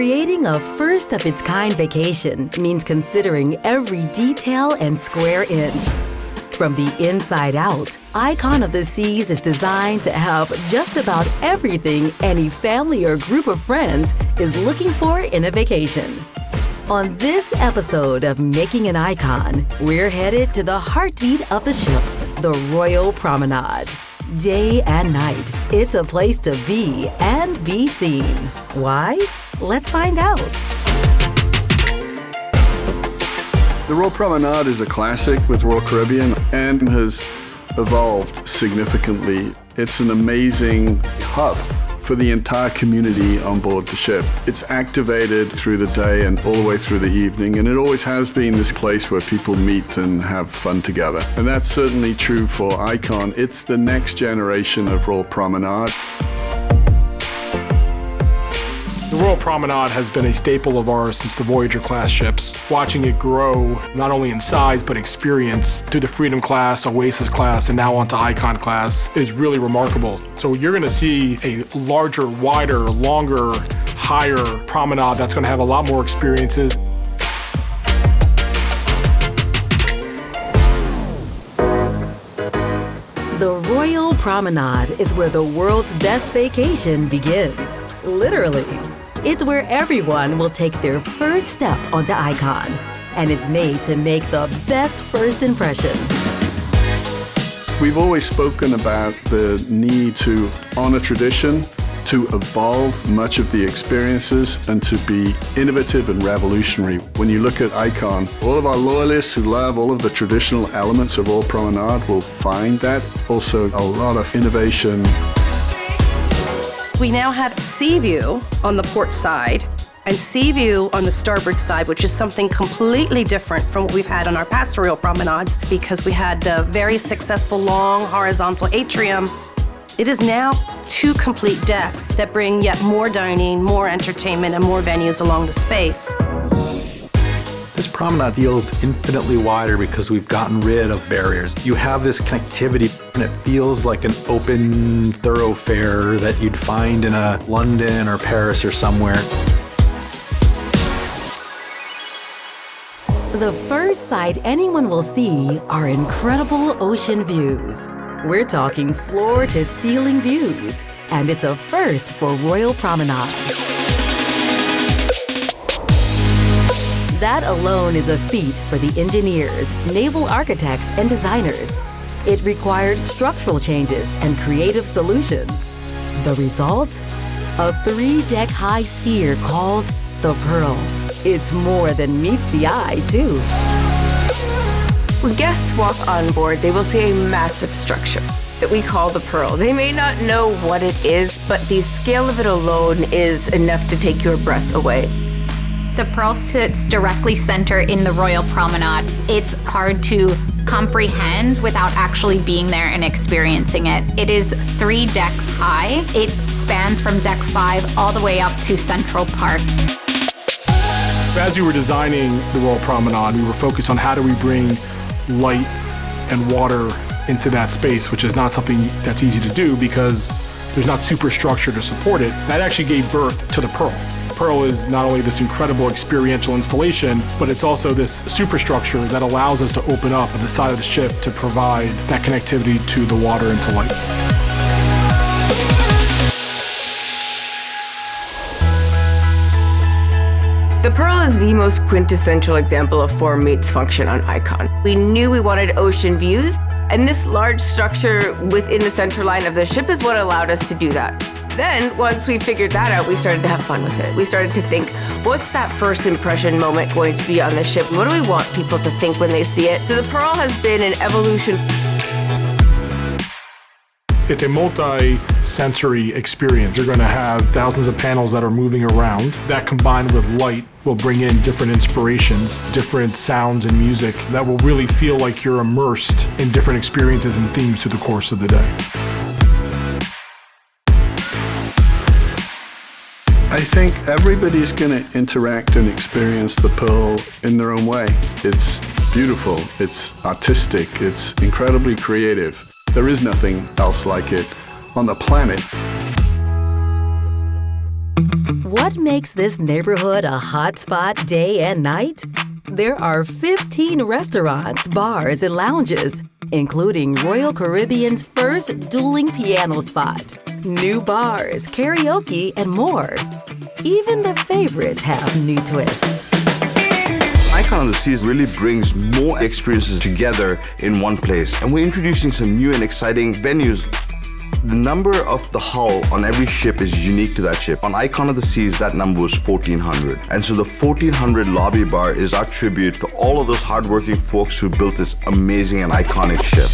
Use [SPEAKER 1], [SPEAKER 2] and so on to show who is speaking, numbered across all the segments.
[SPEAKER 1] Creating a first-of-its-kind vacation means considering every detail and square inch. From the inside out, Icon of the Seas is designed to have just about everything any family or group of friends is looking for in a vacation. On this episode of Making an Icon, we're headed to the heartbeat of the ship, the Royal Promenade. Day and night, it's a place to be and be seen. Why? Let's find out.
[SPEAKER 2] The Royal Promenade is a classic with Royal Caribbean and has evolved significantly. It's an amazing hub for the entire community on board the ship. It's activated through the day and all the way through the evening, and it always has been this place where people meet and have fun together. And that's certainly true for Icon. It's the next generation of Royal Promenade.
[SPEAKER 3] The Royal Promenade has been a staple of ours since the Voyager class ships. Watching it grow, not only in size, but experience through the Freedom class, Oasis class, and now onto Icon class is really remarkable. So you're gonna see a larger, wider, longer, higher promenade that's gonna have a lot more experiences.
[SPEAKER 1] The Royal Promenade is where the world's best vacation begins. Literally. It's where everyone will take their first step onto Icon, and it's made to make the best first impression.
[SPEAKER 2] We've always spoken about the need to honor tradition, to evolve much of the experiences, and to be innovative and revolutionary. When you look at Icon, all of our loyalists who love all of the traditional elements of Royal Promenade will find that. Also, a lot of innovation.
[SPEAKER 4] We now have sea view on the port side and sea view on the starboard side, which is something completely different from what we've had on our past Royal Promenades because we had the very successful long horizontal atrium. It is now two complete decks that bring yet more dining, more entertainment, and more venues along the space.
[SPEAKER 5] This promenade feels infinitely wider because we've gotten rid of barriers. You have this connectivity, and it feels like an open thoroughfare that you'd find in a London or Paris or somewhere.
[SPEAKER 1] The first sight anyone will see are incredible ocean views. We're talking floor-to-ceiling views, and it's a first for Royal Promenade. That alone is a feat for the engineers, naval architects, and designers. It required structural changes and creative solutions. The result? A 3-deck high sphere called the Pearl. It's more than meets the eye, too.
[SPEAKER 6] When guests walk on board, they will see a massive structure that we call the Pearl. They may not know what it is, but the scale of it alone is enough to take your breath away.
[SPEAKER 7] The Pearl sits directly center in the Royal Promenade. It's hard to comprehend without actually being there and experiencing it. It is 3 decks high. It spans from deck 5 all the way up to Central Park.
[SPEAKER 3] As we were designing the Royal Promenade, we were focused on how do we bring light and water into that space, which is not something that's easy to do because there's not superstructure to support it. That actually gave birth to the Pearl. Pearl is not only this incredible experiential installation, but it's also this superstructure that allows us to open up at the side of the ship to provide that connectivity to the water and to light.
[SPEAKER 6] The Pearl is the most quintessential example of form meets function on Icon. We knew we wanted ocean views, and this large structure within the center line of the ship is what allowed us to do that. Then, once we figured that out, we started to have fun with it. We started to think, what's that first impression moment going to be on the ship? What do we want people to think when they see it? So the Pearl has been an evolution.
[SPEAKER 3] It's a multi-sensory experience. You're going to have thousands of panels that are moving around. That combined with light will bring in different inspirations, different sounds and music that will really feel like you're immersed in different experiences and themes through the course of the day.
[SPEAKER 2] I think everybody's going to interact and experience the Pearl in their own way. It's beautiful, it's artistic, it's incredibly creative. There is nothing else like it on the planet.
[SPEAKER 1] What makes this neighborhood a hotspot day and night? There are 15 restaurants, bars, and lounges, including Royal Caribbean's first dueling piano spot, new bars, karaoke, and more. Even the favorites have new twists.
[SPEAKER 8] Icon of the Seas really brings more experiences together in one place, and we're introducing some new and exciting venues. The number of the hull on every ship is unique to that ship. On Icon of the Seas, that number was 1,400. And so the 1,400 lobby bar is our tribute to all of those hardworking folks who built this amazing and iconic ship.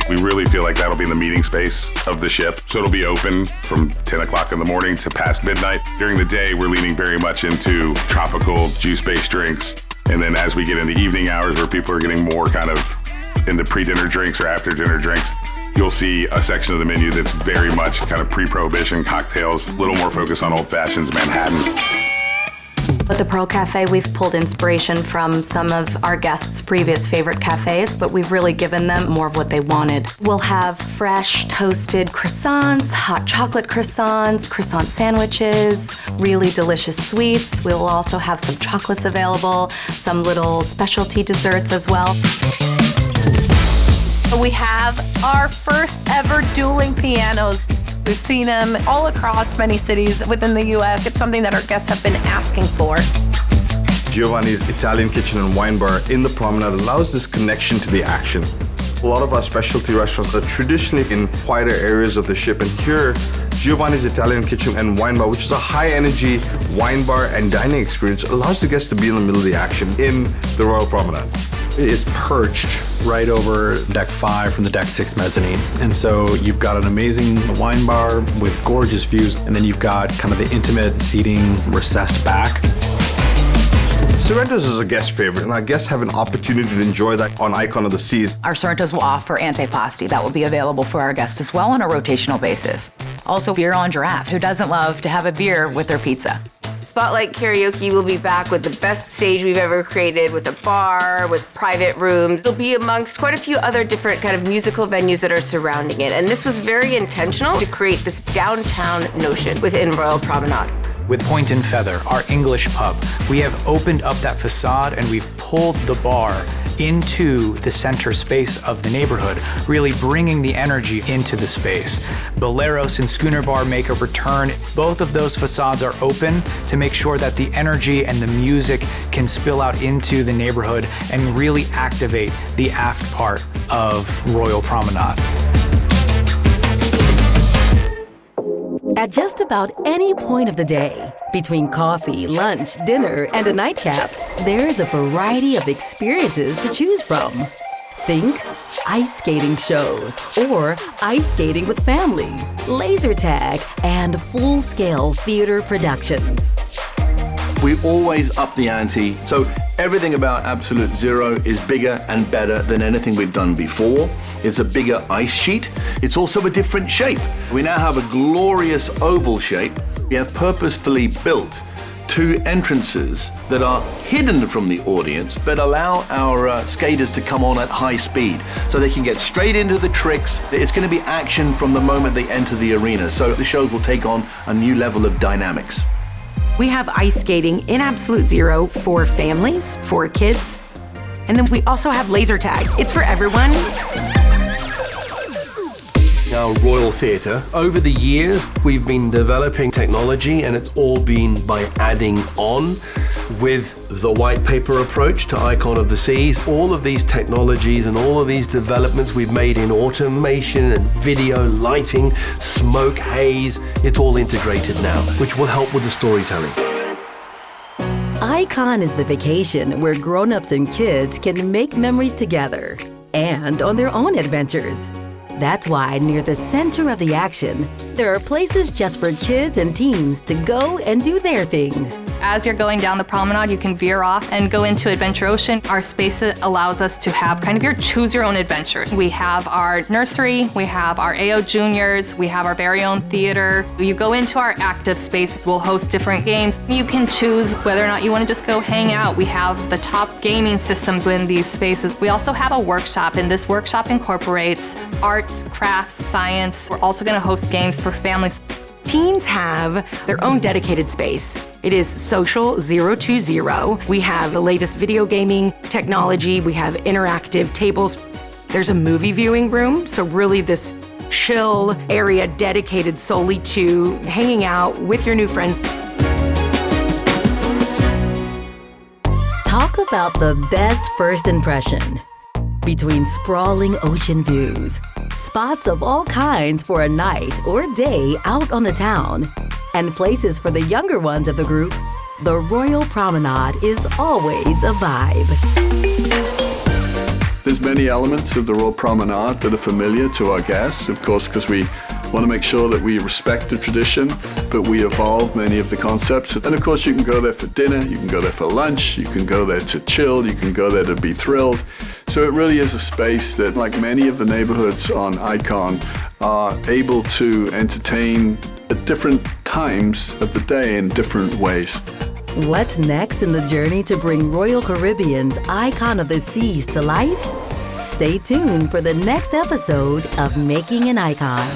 [SPEAKER 9] We really feel like that'll be in the meeting space of the ship. So it'll be open from 10 o'clock in the morning to past midnight. During the day, we're leaning very much into tropical juice-based drinks. And then as we get into evening hours where people are getting more kind of into pre-dinner drinks or after-dinner drinks, you'll see a section of the menu that's very much kind of pre-prohibition cocktails, a little more focused on old fashions, Manhattan.
[SPEAKER 10] At the Pearl Cafe, we've pulled inspiration from some of our guests' previous favorite cafes, but we've really given them more of what they wanted. We'll have fresh toasted croissants, hot chocolate croissants, croissant sandwiches, really delicious sweets. We'll also have some chocolates available, some little specialty desserts as well.
[SPEAKER 11] We have our first ever dueling pianos. We've seen them all across many cities within the US. It's something that our guests have been asking for.
[SPEAKER 8] Giovanni's Italian Kitchen and Wine Bar in the Promenade allows this connection to the action. A lot of our specialty restaurants are traditionally in quieter areas of the ship, and here, Giovanni's Italian Kitchen and Wine Bar, which is a high-energy wine bar and dining experience, allows the guests to be in the middle of the action in the Royal Promenade.
[SPEAKER 5] It is perched right over deck 5 from the deck 6 mezzanine. And so you've got an amazing wine bar with gorgeous views, and then you've got kind of the intimate seating recessed back.
[SPEAKER 8] Sorrento's is a guest favorite, and our guests have an opportunity to enjoy that on Icon of the Seas.
[SPEAKER 12] Our Sorrento's will offer antipasti that will be available for our guests as well on a rotational basis. Also, beer on draft. Who doesn't love to have a beer with their pizza?
[SPEAKER 6] Spotlight Karaoke will be back with the best stage we've ever created, with a bar, with private rooms. It'll be amongst quite a few other different kind of musical venues that are surrounding it. And this was very intentional to create this downtown notion within Royal Promenade.
[SPEAKER 13] With Point and Feather, our English pub, we have opened up that facade and we've pulled the bar into the center space of the neighborhood, really bringing the energy into the space. Boleros and Schooner Bar make a return. Both of those facades are open to make sure that the energy and the music can spill out into the neighborhood and really activate the aft part of Royal Promenade.
[SPEAKER 1] At just about any point of the day, between coffee, lunch, dinner, and a nightcap, there is a variety of experiences to choose from. Think ice skating shows or ice skating with family, laser tag, and full-scale theater productions.
[SPEAKER 14] We always up the ante, so everything about Absolute Zero is bigger and better than anything we've done before. It's a bigger ice sheet. It's also a different shape. We now have a glorious oval shape. We have purposefully built 2 entrances that are hidden from the audience but allow our skaters to come on at high speed so they can get straight into the tricks. It's going to be action from the moment they enter the arena, so the shows will take on a new level of dynamics.
[SPEAKER 15] We have ice skating in Absolute Zero for families, for kids, and then we also have laser tag. It's for everyone.
[SPEAKER 16] Our Royal Theatre, over the years, we've been developing technology, and it's all been by adding on with the white paper approach to Icon of the Seas. All of these technologies and all of these developments we've made in automation and video, lighting, smoke, haze, it's all integrated now, which will help with the storytelling.
[SPEAKER 1] Icon is the vacation where grown-ups and kids can make memories together and on their own adventures. That's why near the center of the action, there are places just for kids and teens to go and do their thing.
[SPEAKER 17] As you're going down the promenade, you can veer off and go into Adventure Ocean. Our space allows us to have kind of your choose your own adventures. We have our nursery, we have our AO juniors, we have our very own theater. You go into our active space, we'll host different games. You can choose whether or not you want to just go hang out. We have the top gaming systems in these spaces. We also have a workshop, and this workshop incorporates arts, crafts, science. We're also going to host games for families.
[SPEAKER 15] Teens have their own dedicated space. It is social 020. We have the latest video gaming technology. We have interactive tables. There's a movie viewing room, so really this chill area dedicated solely to hanging out with your new friends.
[SPEAKER 1] Talk about the best first impression. Between sprawling ocean views, spots of all kinds for a night or day out on the town, and places for the younger ones of the group, the Royal Promenade is always a vibe.
[SPEAKER 2] There's many elements of the Royal Promenade that are familiar to our guests, of course, because we want to make sure that we respect the tradition, but we evolve many of the concepts. And of course, you can go there for dinner, you can go there for lunch, you can go there to chill, you can go there to be thrilled. So it really is a space that, like many of the neighborhoods on Icon, are able to entertain at different times of the day in different ways.
[SPEAKER 1] What's next in the journey to bring Royal Caribbean's Icon of the Seas to life? Stay tuned for the next episode of Making an Icon.